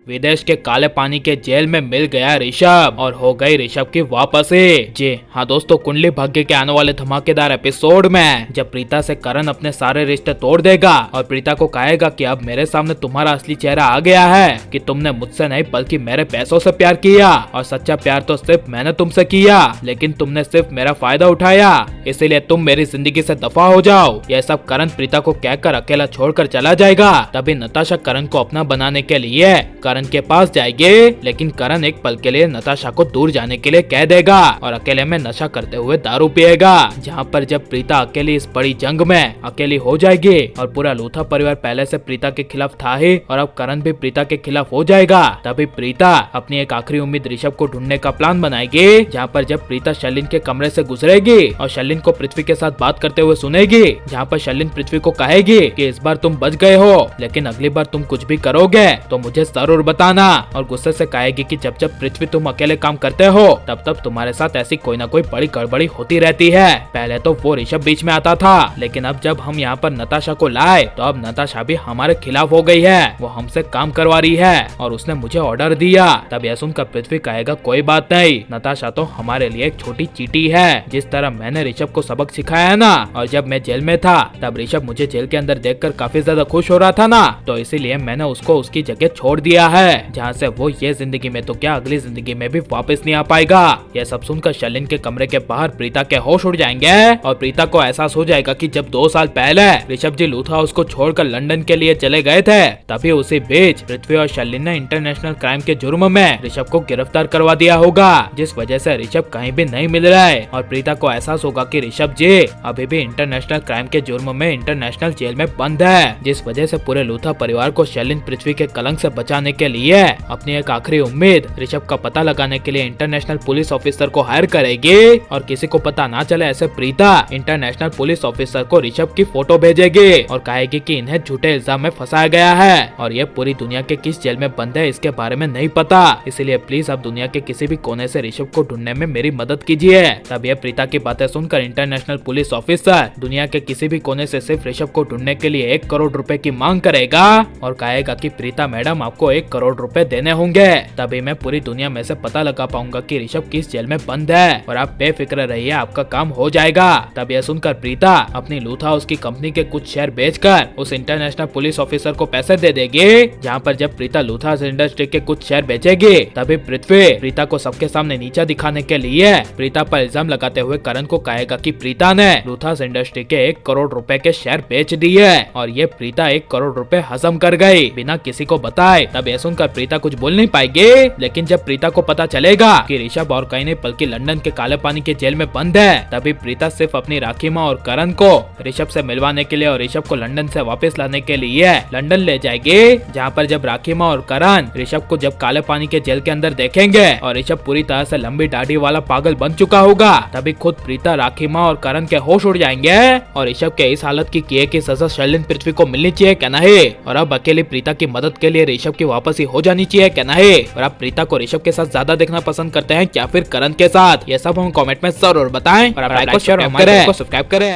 विदेश के काले पानी के जेल में मिल गया ऋषभ और हो गई ऋषभ की वापसी। जी हाँ दोस्तों, कुंडली भाग्य के आने वाले धमाकेदार एपिसोड में जब प्रीता से करण अपने सारे रिश्ते तोड़ देगा और प्रीता को कहेगा कि अब मेरे सामने तुम्हारा असली चेहरा आ गया है कि तुमने मुझसे नहीं बल्कि मेरे पैसों से प्यार किया और सच्चा प्यार तो सिर्फ मैंने तुमसे किया, लेकिन तुमने सिर्फ मेरा फायदा उठाया, इसीलिए तुम मेरी जिंदगी से दफा हो जाओ। यह सब करण प्रीता को कहकर अकेला छोड़कर चला जाएगा। तभी नताशा करण को अपना बनाने के लिए करण के पास जाएगी, लेकिन करण एक पल के लिए नताशा को दूर जाने के लिए कह देगा और अकेले में नशा करते हुए दारू पिएगा। जहाँ पर जब प्रीता अकेली इस बड़ी जंग में अकेली हो जाएगी और पूरा लूथा परिवार पहले से प्रीता के खिलाफ था ही और अब करण भी प्रीता के खिलाफ हो जाएगा। तभी प्रीता अपनी एक आखिरी उम्मीद ऋषभ को ढूंढने का प्लान बनाएगी। जहाँ पर जब प्रीता शर्लिन के कमरे से गुजरेगी और शर्लिन को पृथ्वी के साथ बात करते हुए सुनेगी, जहाँ पर शर्लिन पृथ्वी को कहेगी कि इस बार तुम बच गए हो, लेकिन अगली बार तुम कुछ भी करोगे तो मुझे जरूर बताना। और गुस्से से कहेगी कि जब जब पृथ्वी तुम अकेले काम करते हो तब तब तुम्हारे साथ ऐसी कोई ना कोई बड़ी गड़बड़ी होती रहती है। पहले तो वो ऋषभ बीच में आता था, लेकिन अब जब हम यहाँ पर नताशा को लाए तो अब नताशा भी हमारे खिलाफ हो गई है, वो हमसे काम करवा रही है और उसने मुझे ऑर्डर दिया। तब यह सुनकर पृथ्वी कहेगा कोई बात नहीं, नताशा तो हमारे लिए एक छोटी चींटी है। जिस तरह मैंने ऋषभ को सबक सिखाया है ना, और जब मैं जेल में था तब ऋषभ मुझे जेल के अंदर देखकर काफी ज्यादा खुश हो रहा था ना, तो इसीलिए मैंने उसको उसकी जगह छोड़ दिया है, जहाँ से वो ये जिंदगी में तो क्या अगली जिंदगी में भी वापस नहीं आ पाएगा। यह सब सुनकर शर्लिन के कमरे के बाहर प्रीता के होश उड़ जाएंगे और प्रीता को एहसास हो जाएगा कि जब 2 साल पहले ऋषभ जी लूथा हाउस को छोड़कर लंदन के लिए चले गए थे, तभी उसी बीच पृथ्वी और शर्लिन ने इंटरनेशनल क्राइम के जुर्म में ऋषभ को गिरफ्तार करवा दिया होगा, जिस वजह से ऋषभ कहीं भी नहीं मिल रहा है। और प्रीता को एहसास होगा कि ऋषभ जी अभी भी इंटरनेशनल क्राइम के जुर्म में इंटरनेशनल जेल में बंद है, जिस वजह से पूरे लूथा परिवार को शर्लिन पृथ्वी के कलंक से बचाने के लिए अपनी एक आखिरी उम्मीद ऋषभ का पता लगाने के लिए इंटरनेशनल पुलिस ऑफिसर को हायर करेगी। और किसी को पता ना चले ऐसे प्रीता इंटरनेशनल पुलिस ऑफिसर को ऋषभ की फोटो भेजेगी और कहेगी कि इन्हें झूठे इल्जाम में फंसाया गया है और ये पूरी दुनिया के किस जेल में बंद है इसके बारे में नहीं पता, इसलिए प्लीज आप दुनिया के किसी भी कोने से ऋषभ को ढूंढने में मेरी मदद कीजिए। तब यह प्रीता की बातें सुनकर इंटरनेशनल पुलिस ऑफिसर दुनिया के किसी भी कोने से सिर्फ ऋषभ को ढूंढने के लिए 1 करोड़ रुपए की मांग करेगा और कहेगा कि प्रीता मैडम आपको 1 करोड़ रुपए देने होंगे, तभी मैं पूरी दुनिया में से पता लगा पाऊंगा कि ऋषभ किस जेल में बंद है और आप बेफिक्र रहिए, आपका काम हो जाएगा। तब यह सुनकर प्रीता अपनी लूथा हाउस की कंपनी के कुछ शेयर बेचकर उस इंटरनेशनल पुलिस ऑफिसर को पैसे दे देगी। जहाँ पर जब प्रीता लूथा हाउस इंडस्ट्री के कुछ शेयर बेचेगी, तभी पृथ्वी प्रीता को सबके सामने नीचा दिखाने के लिए प्रीता पर इल्जाम लगाते हुए करण को कहेगा कि प्रीता ने लूथा हाउस इंडस्ट्री के 1 करोड़ रुपए के शेयर बेच दिए और ये प्रीता 1 करोड़ रुपए हजम कर गई बिना किसी को बताए। तब यह सुनकर प्रीता कुछ बोल नहीं पाएगी, लेकिन जब प्रीता को पता चलेगा कि ऋषभ और कहीं नहीं बल्कि लंदन के काले पानी के जेल में बंद है, तभी प्रीता सिर्फ अपनी राखी माँ और करण को ऋषभ से मिलवाने के लिए और ऋषभ को लंदन से वापस लाने के लिए लंदन ले जाएगी। जहाँ पर जब राखी माँ और करण ऋषभ को जब काले पानी के जेल के अंदर देखेंगे और ऋषभ पूरी तरह से लंबी दाढ़ी वाला पागल बन चुका होगा, तभी खुद प्रीता, राखी माँ और करण के होश उड़ जाएंगे और ऋषभ के इस हालत की किए की सजा शर्लिन पृथ्वी को मिलनी चाहिए क्या नहीं, और अब अकेली प्रीता की मदद के लिए ऋषभ की वापसी हो जानी चाहिए क्या नहीं, और आप प्रीता को ऋषभ के साथ ज्यादा देखना पसंद करते हैं या फिर करण के साथ, ये सब हम कमेंट में जरूर बताएं और आप लाइक और शेयर करें, सब्सक्राइब करें।